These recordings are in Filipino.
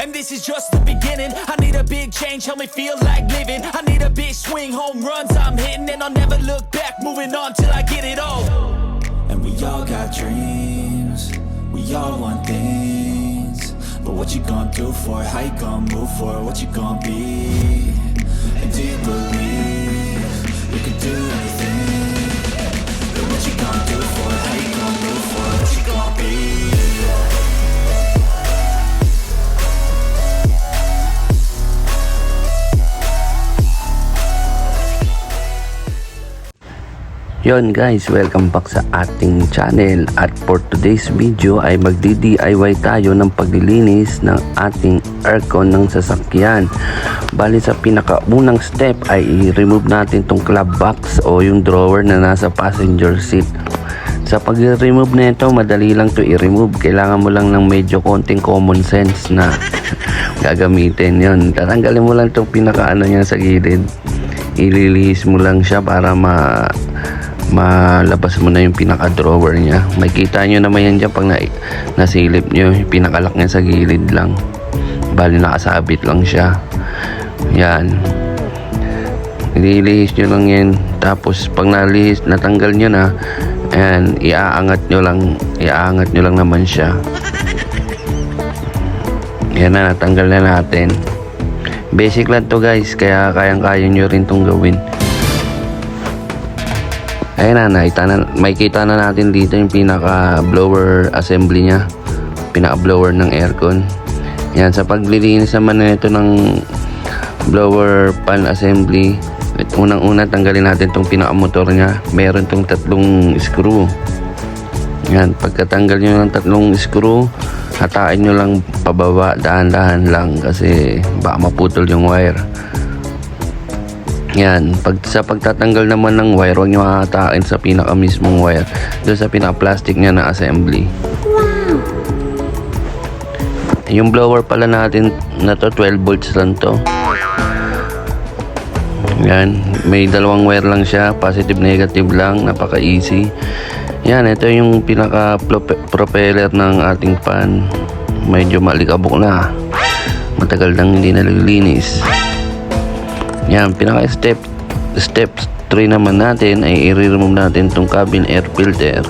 and this is just the beginning. I need a big change, help me feel like living. I need a big swing, home runs I'm hitting, and I'll never look back, moving on till I get it all. And we all got dreams, we all want things, but what you gonna do for it? How you gonna move for it? What you gonna be? And do you believe you can do anything? But what you gonna do for it? How you gonna move for it? What you gonna be? Yon guys, welcome back sa ating channel. At for today's video ay magdi-DIY tayo ng paglilinis ng ating aircon ng sasakyan. Bali sa pinakaunang step ay i-remove natin tong club box o yung drawer na nasa passenger seat. Sa pag-remove na ito, madali lang to i-remove. Kailangan mo lang ng medyo konting common sense na gagamitin. Yon, tatanggalin mo lang itong pinakaano niya sa gilid. Ililihis mo lang siya para malabas mo na yung pinaka-drawer niya. Makikita nyo naman yan dyan pag nasilip nyo. Yung pinaka-lock niya sa gilid lang. Bali nakasabit lang siya. Yan. Ililihis nyo lang yan. Tapos pag natanggal nyo na, ayan, iaangat nyo lang naman siya. Yan na, natanggal na natin. Basic lang to guys, kaya kayang-kaya nyo rin tong gawin. Ayan na, makikita na natin dito yung pinaka-blower assembly nya. Pinaka-blower ng aircon. Yan, sa paglilinis naman na ito ng blower pan assembly, unang-una tanggalin natin itong pinaka-motor nya. Meron itong 3 screw. Yan, pagkatanggal nyo ng 3 screw, hatain nyo lang pababa, dahan-dahan lang kasi baka maputol yung wire. Yan, sa pagtatanggal naman ng wire, huwag nyo hahatain sa pinaka mismong wire, doon sa pinaka plastic nya na assembly. Yung blower pala natin na to, 12 volts lang to. Yan, may 2 wire lang siya, positive negative lang, napaka easy. Yan, ito yung pinaka propeller ng ating fan. Medyo malikabok na, matagal nang hindi nalilinis. Yan, pinaka step 3 naman natin ay i-remove natin itong cabin air filter.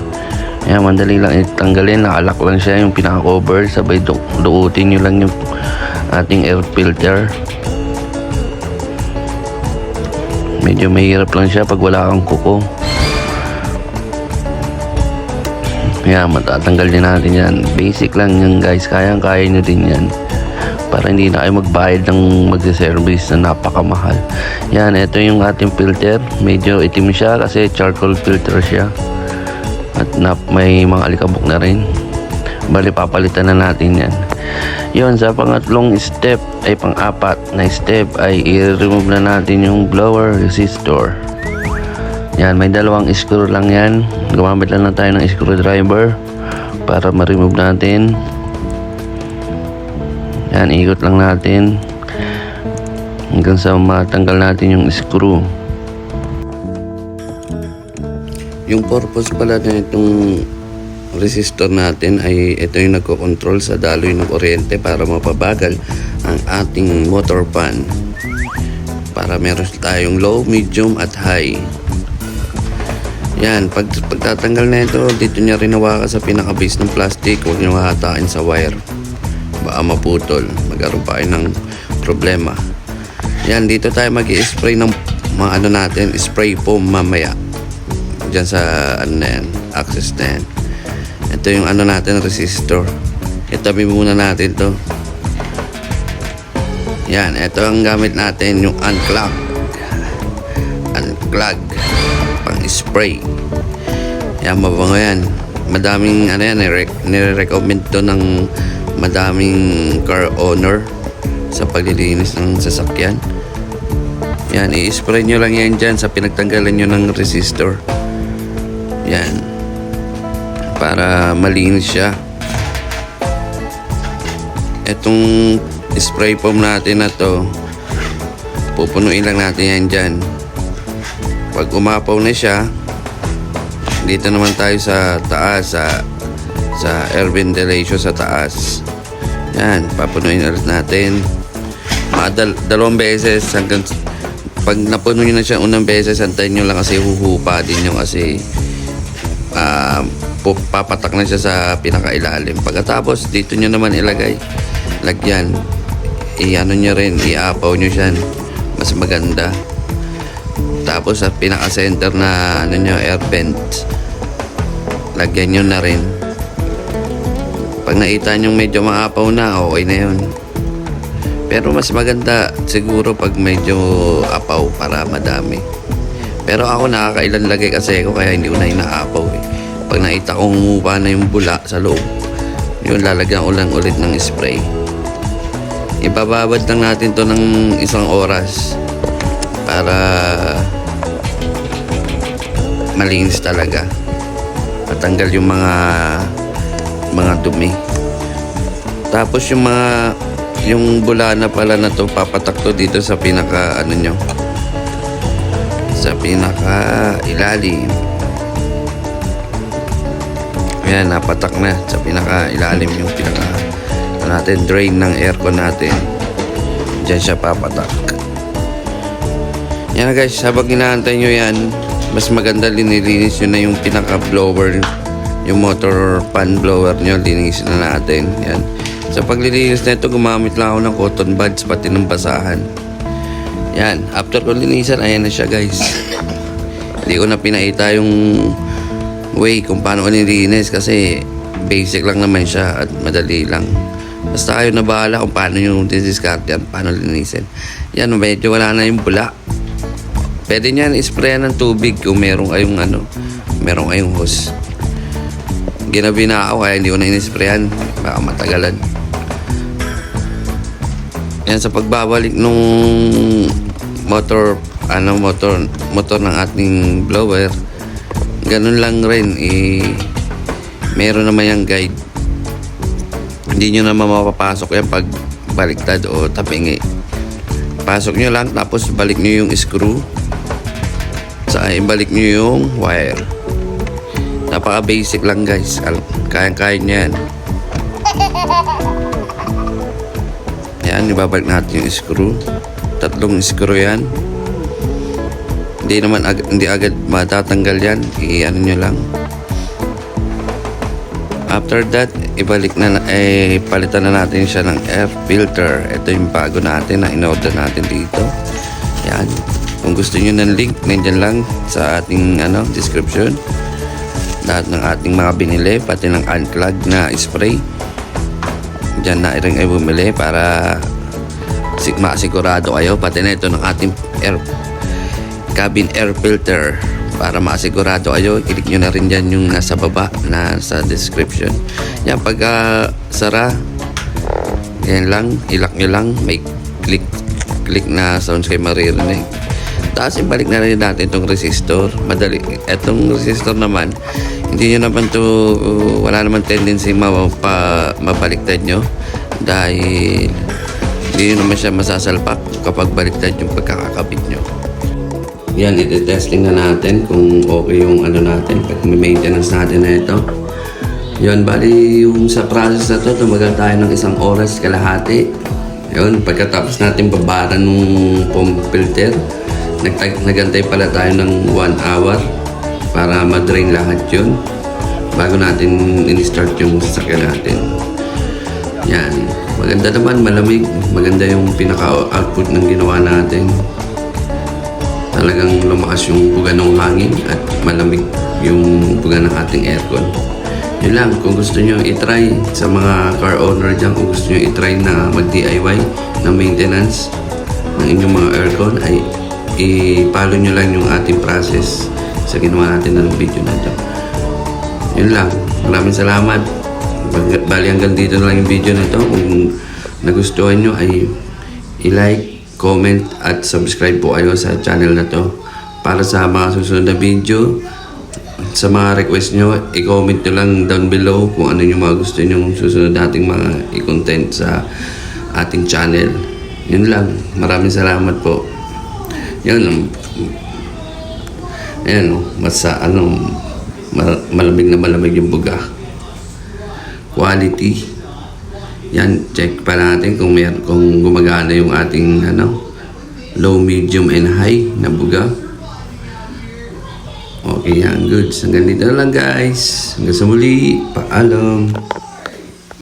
Yan, mandali lang itanggalin, nakalak lang siya yung pinaka cover, sabay dukutin nyo lang yung ating air filter. Medyo mahirap lang siya pag wala kang kuko. Yan, matatanggal din natin yan. Basic lang yan guys, kayang-kaya nyo din yan, para hindi na kayo magbayad ng magse-service na napakamahal. Yan, ito yung ating filter. Medyo itim siya kasi charcoal filter siya. At may mga alikabok na rin. Bali, papalitan na natin yan. Yun, sa pangatlong step, ay pang-apat na step, ay i-remove na natin yung blower resistor. Yan, may 2 screw lang yan. Gumamit lang tayo ng screwdriver para ma-remove natin. Yan, ikot lang natin hanggang sa matanggal natin yung screw. Yung purpose pala na itong resistor natin ay ito yung nagko-control sa daloy ng kuryente para mapabagal ang ating motor fan, para meron tayong low, medium at high. Yan, pagtatanggal na ito, dito niya rin hawakan sa pinaka-base ng plastic. Huwag niyo hahatain sa wire, baka maputol, magkaroon pa kayo ng problema. Yan, dito tayo mag-i-spray ng mga natin, spray foam mamaya dyan sa access na yan. Ito yung natin, resistor. Itabi muna natin to. Yan, ito ang gamit natin, yung unclog pang spray. Yan, mabango yan. Madaming nire-recommend to ng madaming car owner sa paglilinis ng sasakyan. Yan, i-spray nyo lang yan dyan sa pinagtanggalan nyo ng resistor. Yan, para malinis siya. Itong spray foam natin na to, pupunuin lang natin yan dyan. Pag umapaw na siya, dito naman tayo sa taas, sa air ventilation sa taas. Yan, papunuin ulit natin. Mga dalawang beses hanggang pag napuno nyo na siya unang beses, antayin nyo lang kasi huhupa din yung kasi papatak na siya sa pinakailalim. Pagkatapos dito nyo naman ilagay, lagyan, i-ano nyo rin, i-apaw nyo siya, mas maganda. Tapos sa pinaka-center na ano nyo, air vent, lagyan nyo na rin. Pag nakita nyo medyo maapaw na, okay na yun. Pero mas maganda siguro pag medyo apaw para madami. Pero ako nakakailan lagay kasi ako kaya hindi ko na inaapaw eh. Pag nakita kong humupa na yung bula sa loob, yun lalagyan ko lang ulit ng spray. Ibababad lang natin to ng 1 oras para malinis talaga. Patanggal yung mga dumi. Tapos yung bula na pala na to, papatak to dito sa pinaka ano nyo, sa pinaka ilalim. Ayan, napatak na sa pinaka ilalim yung pinaka natin, drain ng aircon natin. Diyan siya papatak. Yan na guys, habang inaantay nyo yan, mas maganda linilinis nyo na yung pinaka blower, yung motor fan blower nyo, linisin na natin. Yan. Sa paglilinis na ito, gumamit lang ako ng cotton buds pati ng basahan. Yan, after ko linisan, ayan na siya guys. Hindi ko na pinaita yung way kung paano ko nilinis kasi basic lang naman siya at madali lang. Basta kayo na bahala kung paano yung discard yan, paano linisin. Yan, medyo wala na yung bula. Pwede nyan isprayan ng tubig kung meron kayong hose. Ginabi na ako kaya hindi ko na inisprayan, baka matagalan. Yan, sa pagbabalik nung motor ng ating blower, ganun lang rin, meron naman yung guide. Hindi nyo naman mapapasok yan pag baliktad o tapingi. Pasok nyo lang, tapos balik nyo yung screw, balik nyo yung wire. Napaka basic lang guys, kayang-kaya nyo yan. Yan, ibabalik natin yung screw. 3 screw yan. Hindi agad matatanggal yan. I-ano nyo lang. After that, palitan na natin siya ng air filter. Ito yung bago natin na in-order natin dito. Yan. Kung gusto nyo ng link, nandiyan lang sa ating description. Lahat ng ating mga binili, pati ng unclog na spray. Diyan na rin ay bumili para masigurado kayo. Pati na ito ng ating cabin air filter para masigurado kayo. Click nyo na rin dyan yung nasa baba na sa description. Yan, pag sara, yan lang, ilak nyo lang, may click na sounds kayo maririnig. Tapos ibalik na rin natin itong resistor. Madali. Itong resistor naman, hindi nyo naman wala naman tendency mabaliktad nyo dahil hindi nyo naman siya masasalpak kapag baliktad yung pagkakakabit nyo. Yan, iti-testing na natin kung okay yung natin, pag maintenance natin na ito. Yan, bali yung sa process na to, tumagal tayo ng 1 oras kalahati. Yun, pagkatapos natin babaran ng foam filter, nagantay pala tayo ng 1 hour para ma-drain lahat yun bago natin in-start yung sasakyan natin. Yan, maganda naman, malamig, maganda yung pinaka-output ng ginawa natin. Talagang lumakas yung buga ng hangin at malamig yung buga ng ating aircon. Yun lang, kung gusto nyo i-try sa mga car owner dyan, kung gusto nyo i-try na mag-DIY na maintenance ng inyong mga aircon, ay i-follow nyo lang yung ating process sa ginawa natin ng video na ito. Yun lang, maraming salamat. Bali hanggang dito na lang yung video na ito. Kung nagustuhan nyo ay i-like, comment at subscribe po kayo sa channel na to para sa mga susunod na video. Sa mga request nyo, i-comment nyo lang down below kung ano yung mga gusto nyo susunod nating mga i-content sa ating channel. Yun lang, maraming salamat po. Yan, ayan, malamig na malamig yung buga. Quality. Yan, check pa natin kung gumagana yung ating low, medium, and high na buga. Okay, yan, good. Hanggang dito na lang guys. Hanggang sa muli. Paalam.